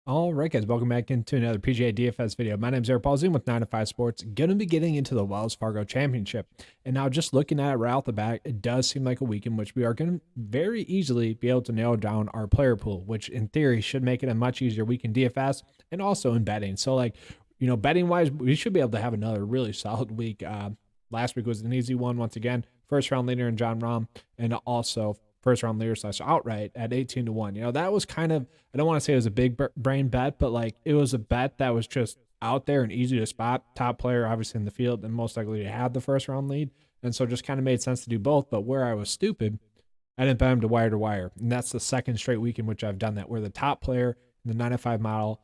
All right, guys, welcome back into another PGA DFS video. My name is Eric Paulzine with 9 to 5 Sports. Going to be getting into the Wells Fargo Championship. And now, just looking at it right off the bat, it does seem like a week in which we are going to very easily be able to narrow down our player pool, which in theory should make it a much easier week in DFS and also in betting. So, betting wise, we should be able to have another really solid week. Last week was an easy one once again. First round leader in John Rahm, and also first round leader / outright at 18 to 1. That was kind of, I don't want to say it was a big brain bet, but like it was a bet that was just out there and easy to spot. Top player, obviously, in the field, and most likely to have the first round lead. And so just kind of made sense to do both. But where I was stupid, I didn't bet him to wire. And that's the second straight week in which I've done that, where the top player in the 905 model,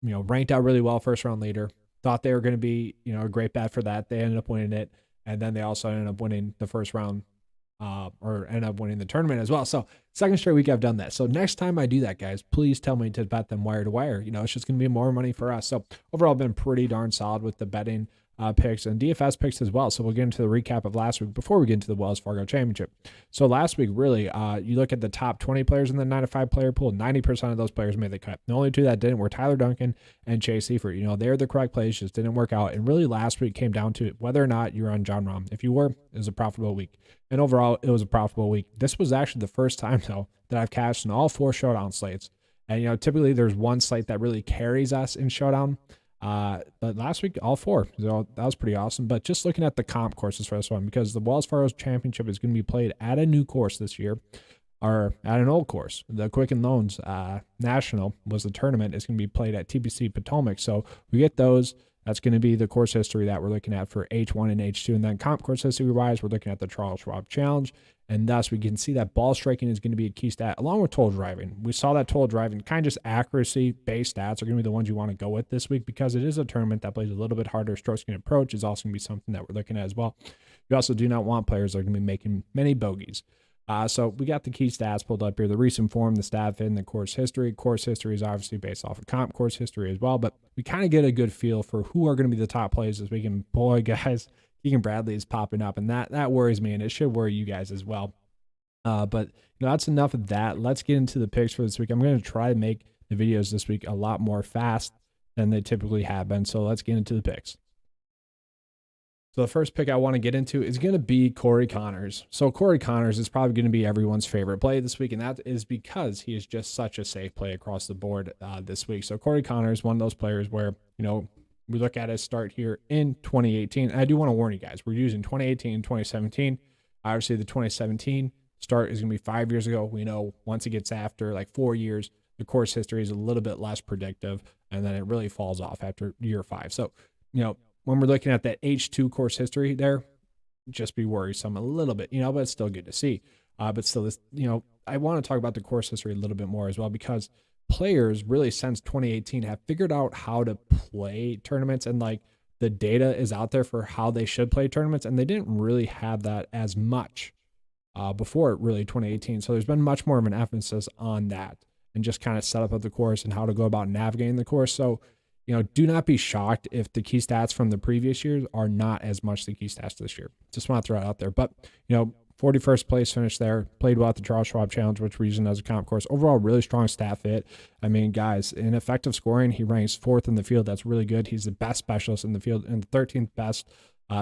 ranked out really well, first round leader. Thought they were going to be, a great bet for that. They ended up winning it. And then they also ended up winning the first round or end up winning the tournament as well. So second straight week I've done that. So next time I do that, guys, please tell me to bet them wire to wire. It's just going to be more money for us. So overall, I've been pretty darn solid with the betting picks and DFS picks as well. So we'll get into the recap of last week before we get into the Wells Fargo Championship. So last week, really, you look at the top 20 players in the 9 to 5 player pool, 90% of those players made the cut. The only two that didn't were Tyler Duncan and Chase Seifert. They're the correct plays, just didn't work out. And really last week came down to whether or not you're on John Rahm. If you were, it was a profitable week. And overall, it was a profitable week. This was actually the first time, though, that I've cashed in all 4 showdown slates. And, typically there's one slate that really carries us in showdown. But last week, all 4. So that was pretty awesome. But just looking at the comp courses for this one, because the Wells Fargo Championship is going to be played at a new course this year, or at an old course. The Quicken Loans National was the tournament. It's going to be played at TPC Potomac. So we get those. That's going to be the course history that we're looking at for H1 and H2. And then comp course history-wise, we're looking at the Charles Schwab Challenge. And thus, we can see that ball striking is going to be a key stat, along with total driving. We saw that total driving, kind of just accuracy-based stats are going to be the ones you want to go with this week because it is a tournament that plays a little bit harder. Stroke gain approach is also going to be something that we're looking at as well. You also do not want players that are going to be making many bogeys. So we got the key stats pulled up here, the recent form, the stat fit, and the course history. Course history is obviously based off of comp course history as well, but we kind of get a good feel for who are going to be the top plays this week. And boy, guys, Keegan Bradley is popping up, and that worries me, and it should worry you guys as well. But that's enough of that. Let's get into the picks for this week. I'm going to try to make the videos this week a lot more fast than they typically have been. So let's get into the picks. So the first pick I want to get into is going to be Corey Conners. So Corey Conners is probably going to be everyone's favorite play this week, and that is because he is just such a safe play across the board this week. So Corey Conners, one of those players where, we look at his start here in 2018. And I do want to warn you guys, we're using 2018 and 2017. Obviously, the 2017 start is going to be 5 years ago. We know once it gets after like 4 years, the course history is a little bit less predictive, and then it really falls off after year 5. So, when we're looking at that H2 course history there, just be worrisome a little bit, but it's still good to see. But still, this, I want to talk about the course history a little bit more as well, because players really since 2018 have figured out how to play tournaments, and like the data is out there for how they should play tournaments, and they didn't really have that as much before really 2018. So there's been much more of an emphasis on that and just kind of setup of the course and how to go about navigating the course. So, do not be shocked if the key stats from the previous years are not as much the key stats this year. Just want to throw it out there. But, 41st place finish there, played well at the Charles Schwab Challenge, which we're using as a comp course. Overall, really strong stat fit. I mean, guys, in effective scoring, he ranks 4th in the field. That's really good. He's the best specialist in the field and the 13th best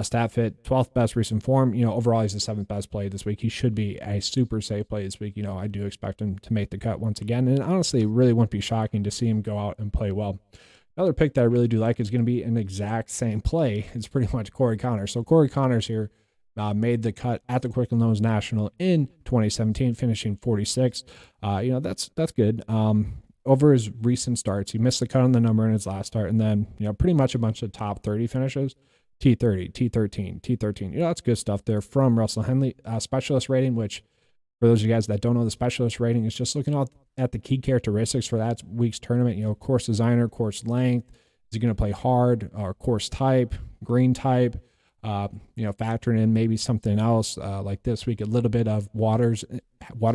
stat fit, 12th best recent form. Overall, he's the 7th best play this week. He should be a super safe play this week. I do expect him to make the cut once again. And honestly, it really wouldn't be shocking to see him go out and play well. Another pick that I really do like is going to be an exact same play. It's pretty much Corey Conners. So Corey Conners here made the cut at the Quicken Loans National in 2017, finishing 46. That's good. Over his recent starts, he missed the cut on the number in his last start, and then pretty much a bunch of top 30 finishes. T30, T13, T13. That's good stuff there from Russell Henley. Specialist rating, which for those of you guys that don't know, the specialist rating is just looking at the key characteristics for that week's tournament. Course designer, course length, is he going to play hard, or course type, green type, factoring in maybe something else like this week, a little bit of water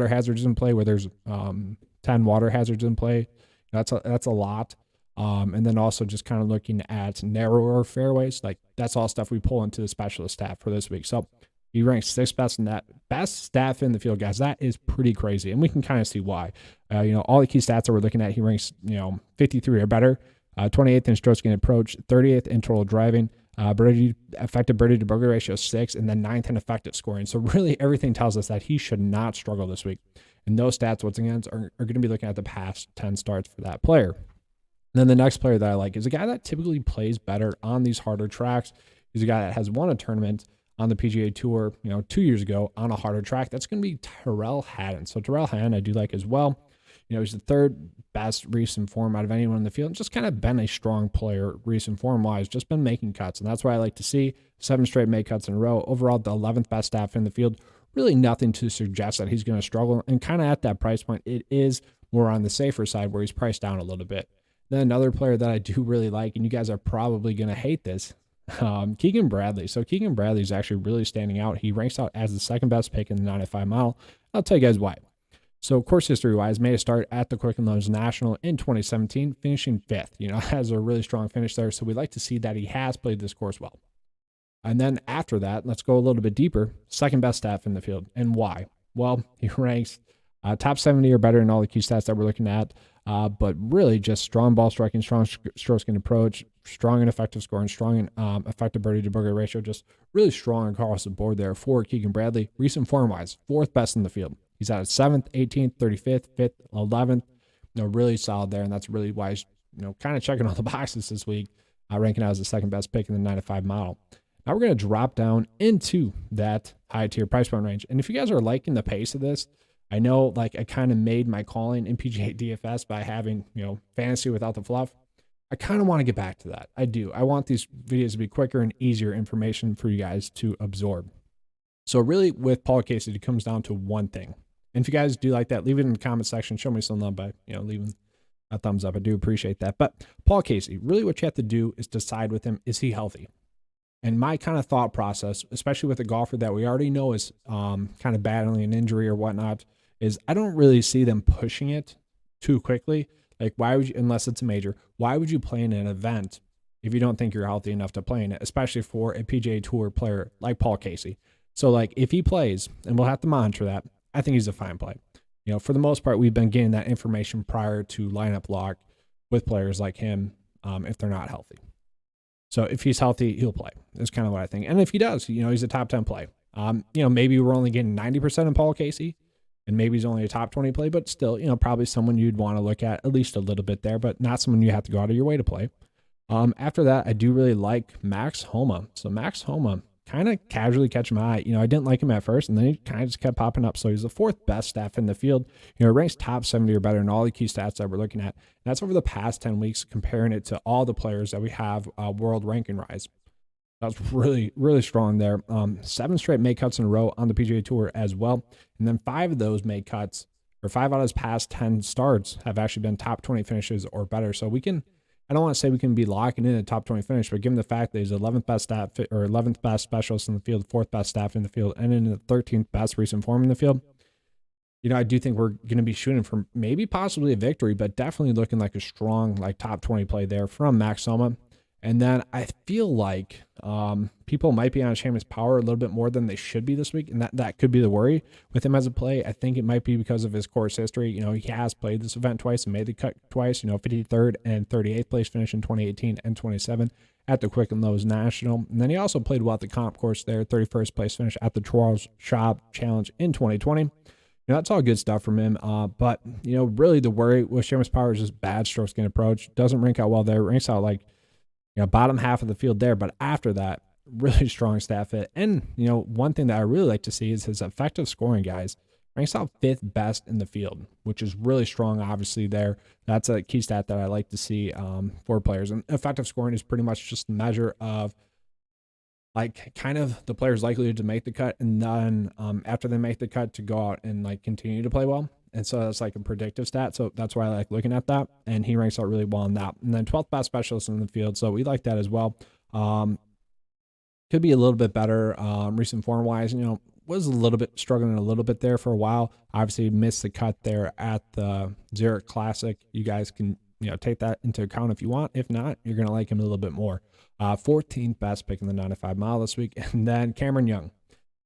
hazards in play, where there's 10 water hazards in play. That's a lot. And then also just kind of looking at narrower fairways, like that's all stuff we pull into the specialist stat for this week. So He ranks sixth best in that. Best staff in the field, guys. That is pretty crazy. And we can kind of see why. All the key stats that we're looking at, he ranks, 53 or better. 28th in strokes gained approach, 38th in total driving, effective birdie to bogey ratio 6, and then 9th in effective scoring. So really everything tells us that he should not struggle this week. And those stats, once again, are going to be looking at the past 10 starts for that player. And then the next player that I like is a guy that typically plays better on these harder tracks. He's a guy that has won a tournament on the PGA Tour, 2 years ago on a harder track. That's going to be Tyrrell Hatton. So Tyrrell Hatton I do like as well. He's the third best recent form out of anyone in the field. Just kind of been a strong player recent form-wise, just been making cuts. And that's why I like to see 7 straight make cuts in a row. Overall, the 11th best staff in the field. Really nothing to suggest that he's going to struggle. And kind of at that price point, it is more on the safer side where he's priced down a little bit. Then another player that I do really like, and you guys are probably going to hate this, Keegan Bradley. So Keegan Bradley is actually really standing out. He ranks out as the second best pick in the 95 mile. I'll tell you guys why. So course history-wise, made a start at the Quicken Loans National in 2017, finishing 5th. Has a really strong finish there. So we like to see that he has played this course well. And then after that, let's go a little bit deeper. Second best staff in the field. And why? Well, he ranks top 70 or better in all the key stats that we're looking at. But really just strong ball striking, strong strokes gained approach, strong and effective scoring, strong and effective birdie to bogey ratio, just really strong across the board there for Keegan Bradley. Recent form-wise, 4th best in the field. He's out at 7th, 18th, 35th, 5th, 11th. Really solid there, and that's really why he's kind of checking all the boxes this week, ranking out as the second best pick in the 95 mile. Now we're going to drop down into that high tier price point range. And if you guys are liking the pace of this, I know I kind of made my calling in PGA DFS by having, fantasy without the fluff. I kind of want to get back to that. I do. I want these videos to be quicker and easier information for you guys to absorb. So really with Paul Casey, it comes down to one thing. And if you guys do like that, leave it in the comment section. Show me some love by, leaving a thumbs up. I do appreciate that. But Paul Casey, really what you have to do is decide with him, is he healthy? And my kind of thought process, especially with a golfer that we already know is kind of battling an injury or whatnot, is I don't really see them pushing it too quickly. Why would you, unless it's a major, why would you play in an event if you don't think you're healthy enough to play in it, especially for a PGA Tour player like Paul Casey? So if he plays, and we'll have to monitor that, I think he's a fine play. For the most part, we've been getting that information prior to lineup lock with players like him if they're not healthy. So if he's healthy, he'll play. That's kind of what I think. And if he does, he's a top 10 play. Maybe we're only getting 90% in Paul Casey, and maybe he's only a top 20 play, but still, probably someone you'd want to look at least a little bit there, but not someone you have to go out of your way to play. After that, I do really like Max Homa. So Max Homa, kind of casually catch my eye. I didn't like him at first, and then he kind of just kept popping up. So he's the 4th best staff in the field. Ranks top 70 or better in all the key stats that we're looking at. And that's over the past 10 weeks, comparing it to all the players that we have world ranking rise. That's really, really strong there. 7 straight make cuts in a row on the PGA Tour as well. And then 5 of those make cuts, or 5 out of his past 10 starts, have actually been top 20 finishes or better. So we can, I don't want to say we can be locking in a top 20 finish, but given the fact that he's 11th best staff or 11th best specialist in the field, 4th best staff in the field, and in the 13th best recent form in the field, I do think we're going to be shooting for maybe possibly a victory, but definitely looking like a strong top 20 play there from Max Homa. And then I feel like people might be on Seamus Power a little bit more than they should be this week, and that could be the worry with him as a play. I think it might be because of his course history. He has played this event twice and made the cut twice. 53rd and 38th place finish in 2018 and 27 at the Quicken Loans National. And then he also played well at the comp course there, 31st place finish at the Charles Schwab Challenge in 2020. That's all good stuff from him. But really the worry with Seamus Power is just bad strokes gained approach. Doesn't rank out well there. Ranks out bottom half of the field there, but after that, really strong staff fit. And, one thing that I really like to see is his effective scoring, guys. Ranks out 5th best in the field, which is really strong, obviously, there. That's a key stat that I like to see for players. And effective scoring is pretty much just a measure of, kind of the player's likelihood to make the cut, and then after they make the cut, to go out and, continue to play well. And so that's a predictive stat. So that's why I like looking at that. And he ranks out really well in that. And then 12th best specialist in the field. So we like that as well. Could be a little bit better recent form wise. Was a little bit struggling a little bit there for a while. Obviously missed the cut there at the Zurich Classic. You guys can, take that into account if you want. If not, you're going to like him a little bit more. 14th best pick in the 95 mile this week. And then Cameron Young.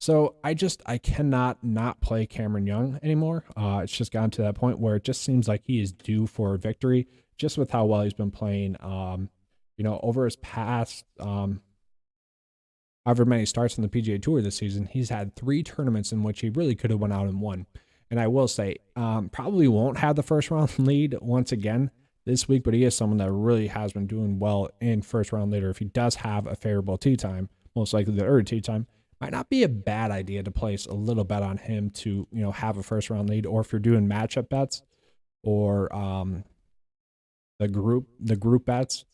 So I cannot not play Cameron Young anymore. It's just gotten to that point where it just seems like he is due for a victory, just with how well he's been playing. Over his past however many starts on the PGA Tour this season, he's had 3 tournaments in which he really could have went out and won. And I will say, probably won't have the first round lead once again this week, but he is someone that really has been doing well in first round later. If he does have a favorable tee time, most likely the early tee time, might not be a bad idea to place a little bet on him to, have a first round lead. Or if you're doing matchup bets or the group bets,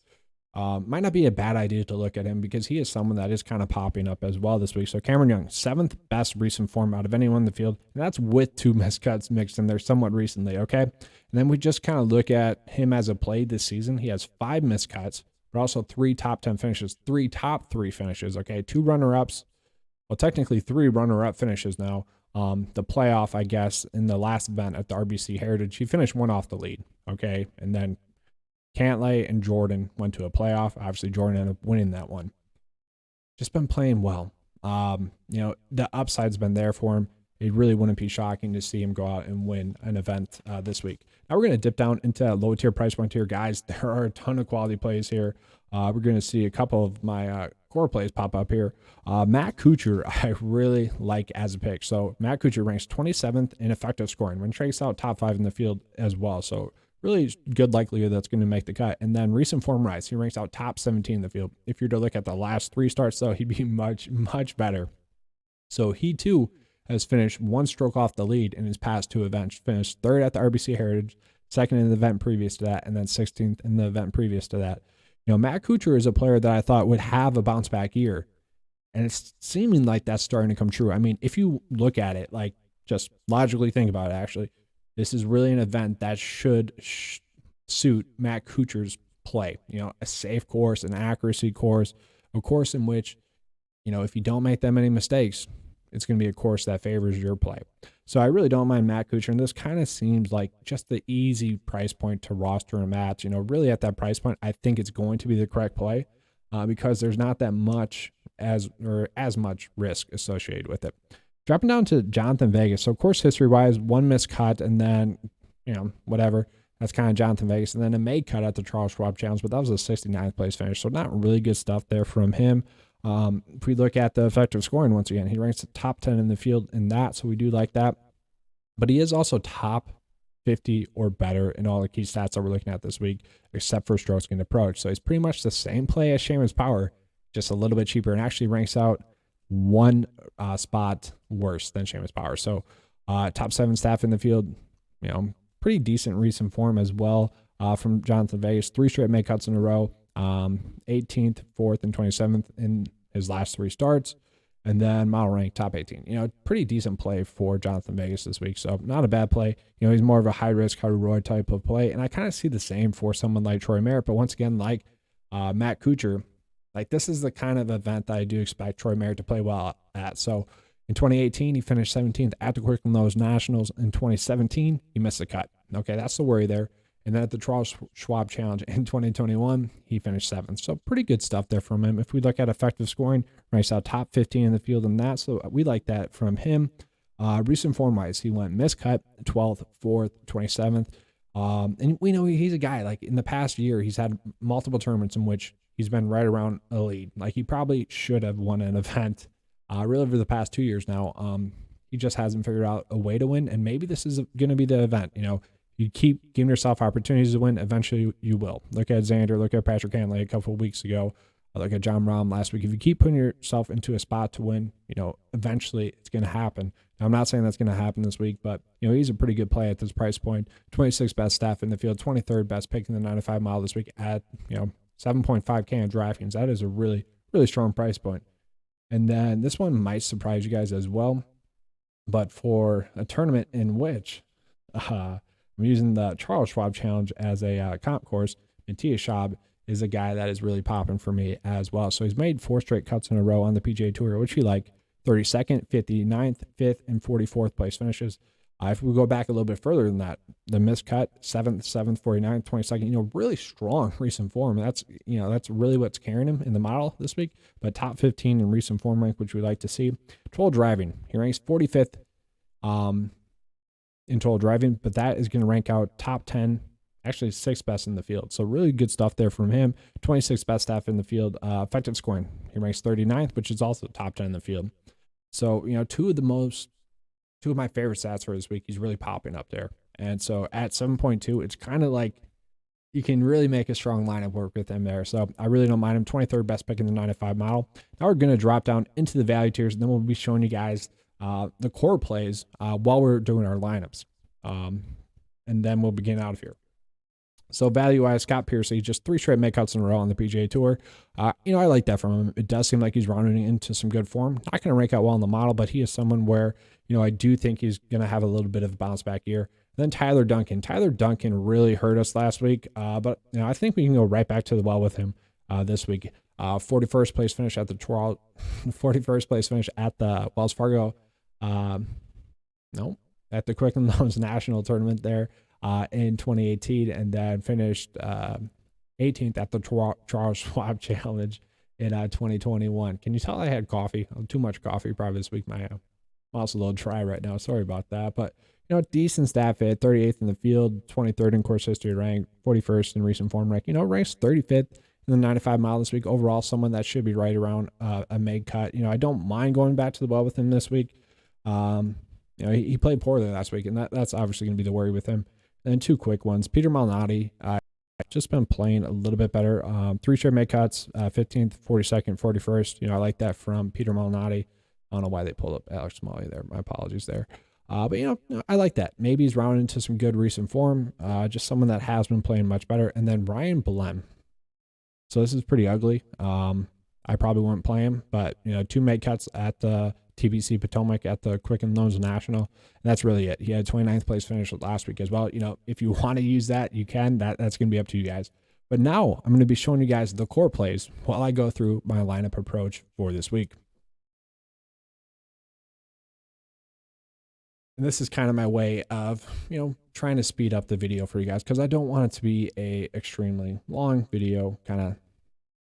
might not be a bad idea to look at him because he is someone that is kind of popping up as well this week. So Cameron Young, 7th best recent form out of anyone in the field, and that's with 2 miscuts mixed in there somewhat recently, okay? And then we just kind of look at him as a play this season. He has 5 miscuts, but also 3 top 10 finishes, 3 top 3 finishes, okay? 2 runner-ups, well, technically 3 runner-up finishes now. The playoff, I guess, in the last event at the RBC Heritage, he finished 1 off the lead, okay? And then Cantlay and Jordan went to a playoff. Obviously, Jordan ended up winning that one. Just been playing well. The upside's been there for him. It really wouldn't be shocking to see him go out and win an event this week. Now we're going to dip down into that low tier price point here, guys. There are a ton of quality plays here. We're going to see a couple of my core plays pop up here. Matt Kuchar, I really like as a pick. So Matt Kuchar ranks 27th in effective scoring. When tracks out top 5 in the field as well. So really good likelihood that's going to make the cut. And then recent form rise, he ranks out top 17 in the field. If you're to look at the last 3 starts, though, he'd be much, much better. So he, too, has finished 1 stroke off the lead in his past 2 events. Finished 3rd at the RBC Heritage, 2nd in the event previous to that, and then 16th in the event previous to that. Matt Kuchar is a player that I thought would have a bounce back year. And it's seeming like that's starting to come true. I mean, if you look at it, like just logically think about it, actually, this is really an event that should suit Matt Kuchar's play. A safe course, an accuracy course, a course in which, if you don't make that many mistakes, it's going to be a course that favors your play. So I really don't mind Matt Kuchar. And this kind of seems like just the easy price point to roster a match. Really at that price point, I think it's going to be the correct play because there's not that much as much risk associated with it. Dropping down to Jonathan Vegas. So, course history-wise, 1 missed cut and then, whatever. That's kind of Jonathan Vegas. And then a made cut at the Charles Schwab Challenge, but that was a 69th place finish. So, not really good stuff there from him. If we look at the effective scoring, once again, he ranks top 10 in the field in that. So, we do like that. But he is also top 50 or better in all the key stats that we're looking at this week, except for strokes gained approach. So, he's pretty much the same play as Seamus Power, just a little bit cheaper, and actually ranks out 1 spot worse than Seamus Power. So top 7 staff in the field, pretty decent recent form as well from Jonathan Vegas. 3 straight make cuts in a row, 18th, 4th, and 27th in his last 3 starts. And then model rank top 18. Pretty decent play for Jonathan Vegas this week. So not a bad play. He's more of a high risk, high reward type of play. And I kind of see the same for someone like Troy Merritt. But once again, like Matt Kuchar, like this is the kind of event that I do expect Troy Merritt to play well at. So in 2018, he finished 17th at the Quicken Lows Nationals. In 2017, he missed the cut. Okay, that's the worry there. And then at the Charles Schwab Challenge in 2021, he finished 7th. So pretty good stuff there from him. If we look at effective scoring, ranks out top 15 in the field in that. So we like that from him. Recent form-wise, he went miscut, 12th, 4th, 27th. And we know he's a guy, like in the past year, he's had multiple tournaments in which he's been right around a lead. Like he probably should have won an event really over the past 2 years now. He just hasn't figured out a way to win. And maybe this is going to be the event. You keep giving yourself opportunities to win. Eventually you will. Look at Xander, look at Patrick Cantlay a couple of weeks ago. Look at John Rahm last week. If you keep putting yourself into a spot to win, eventually it's going to happen. Now, I'm not saying that's going to happen this week, but, he's a pretty good play at this price point. 26th best staff in the field, 23rd best pick in the 95 mile this week at, 7.5K on DraftKings. That is a really, really strong price point. And then this one might surprise you guys as well. But for a tournament in which I'm using the Charles Schwab Challenge as a comp course, Matthias Schaub is a guy that is really popping for me as well. So he's made 4 straight cuts in a row on the PGA Tour, which we like. 32nd, 59th, 5th, and 44th place finishes. If we go back a little bit further than that, the missed cut, 7th, 49th, 22nd, really strong recent form. That's really what's carrying him in the model this week. But top 15 in recent form rank, which we like to see. Total driving, he ranks 45th in total driving, but that is going to rank out top 10, actually 6th best in the field. So really good stuff there from him. 26th best staff in the field. Effective scoring, he ranks 39th, which is also top 10 in the field. So, two of my favorite stats for this week. He's really popping up there. And so at 7.2, it's kind of like you can really make a strong lineup work with him there. So I really don't mind him. 23rd best pick in the 9-5 model. Now we're going to drop down into the value tiers, and then we'll be showing you guys the core plays while we're doing our lineups. And then we'll begin out of here. So value-wise, Scott Piercy, just 3 straight makeouts in a row on the PGA Tour. I like that from him. It does seem like he's rounding into some good form. Not going to rank out well in the model, but he is someone where, I do think he's going to have a little bit of a bounce back year. Then Tyler Duncan. Tyler Duncan really hurt us last week, but I think we can go right back to the well with him this week. 41st place finish at the 41st place finish at the Wells Fargo. At the Quicken Loans National Tournament there. In 2018, and then finished 18th at the Charles Schwab Challenge in 2021. Can you tell I had coffee? Too much coffee probably this week. My mouth's a little dry right now. Sorry about that. But, decent stat fit, 38th in the field, 23rd in course history rank, 41st in recent form rank. Ranks 35th in the 9-5 mile this week. Overall, someone that should be right around a made cut. I don't mind going back to the well with him this week. He played poorly last week, and that's obviously going to be the worry with him. And 2 quick ones. Peter Malnati, just been playing a little bit better. 3 straight make cuts, 15th, 42nd, 41st. I like that from Peter Malnati. I don't know why they pulled up Alex Smalley there. My apologies there. But I like that. Maybe he's rounding into some good recent form. Just someone that has been playing much better. And then Ryan Blem. So this is pretty ugly. I probably wouldn't play him, but 2 make cuts at the TPC Potomac at the Quicken Loans National. And that's really it. He had 29th place finish last week as well. If you want to use that, you can. That's going to be up to you guys. But now I'm going to be showing you guys the core plays while I go through my lineup approach for this week. And this is kind of my way of, trying to speed up the video for you guys, because I don't want it to be a extremely long video kind of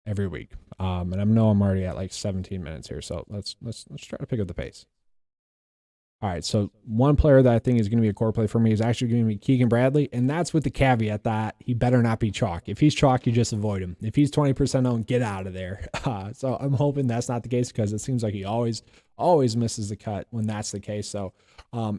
every week. And I know I'm already at like 17 minutes here, so let's try to pick up the pace. All right, so one player that I think is going to be a core play for me is actually going to be Keegan Bradley, and that's with the caveat that he better not be chalk. If he's chalk, you just avoid him. If he's 20% owned, get out of there. So I'm hoping that's not the case, because it seems like he always misses the cut when that's the case. So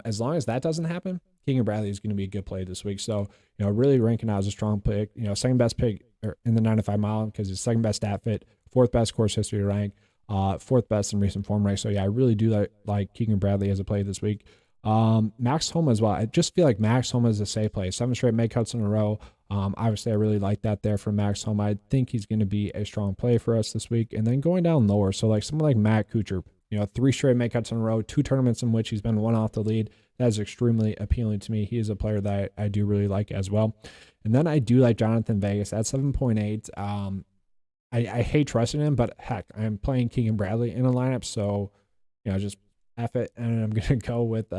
as long as that doesn't happen, Keegan Bradley is going to be a good play this week. So, really ranking out as a strong pick, second best pick in the 9-5 mile, because he's second best stat fit, 4th best course history rank, 4th best in recent form rank. So yeah, I really do like Keegan Bradley as a play this week. Max Homa as well. I just feel like Max Homa is a safe play. 7 straight make cuts in a row. Obviously I really like that there from Max Homa. I think he's going to be a strong play for us this week. And then going down lower, so like someone like Matt Kuchar, 3 straight make cuts in a row, 2 tournaments in which he's been 1 off the lead. That is extremely appealing to me. He is a player that I do really like as well. And then I do like Jonathan Vegas at 7.8. I hate trusting him, but heck, I'm playing Keegan Bradley in a lineup, so just F it, and I'm gonna go with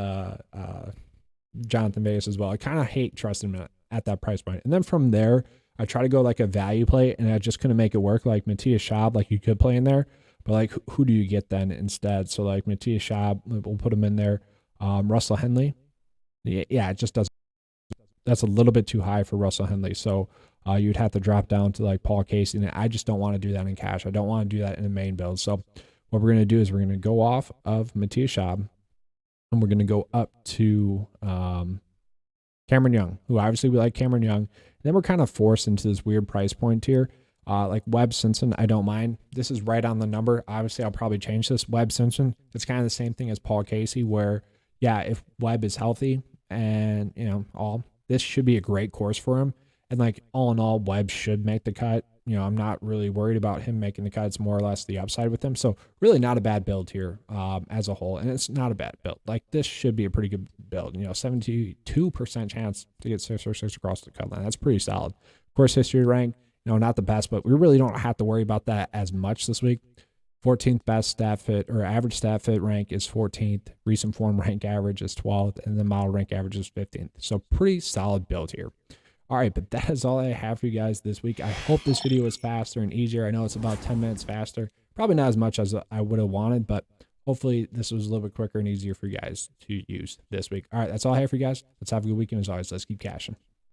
Jonathan Vegas as well. I kind of hate trusting him at that price point. And then from there, I try to go like a value play, and I just couldn't make it work. Like Matthias Schaub, like you could play in there, but like who do you get then instead? So like Matthias Schaub, we'll put him in there. Russell Henley, yeah, it just doesn't. That's a little bit too high for Russell Henley. So you'd have to drop down to like Paul Casey, and I just don't want to do that in cash. I don't want to do that in the main build. So what we're going to do is we're going to go off of Matthias Schaub, and we're going to go up to Cameron Young, who obviously we like Cameron Young. And then we're kind of forced into this weird price point here. Like Webb Simpson, I don't mind. This is right on the number. Obviously, I'll probably change this. Webb Simpson, it's kind of the same thing as Paul Casey, where, yeah, if Webb is healthy and, this should be a great course for him. And like all in all, Webb should make the cut. I'm not really worried about him making the cut. It's more or less the upside with him. So really not a bad build here as a whole. And it's not a bad build. Like this should be a pretty good build. 72% chance to get 6 or 6 across the cut line. That's pretty solid. Of course, history rank, not the best, but we really don't have to worry about that as much this week. 14th best stat fit or average stat fit rank is 14th. Recent form rank average is 12th. And the model rank average is 15th. So pretty solid build here. All right, but that is all I have for you guys this week. I hope this video was faster and easier. I know it's about 10 minutes faster. Probably not as much as I would have wanted, but hopefully this was a little bit quicker and easier for you guys to use this week. All right, that's all I have for you guys. Let's have a good weekend as always. Let's keep cashing.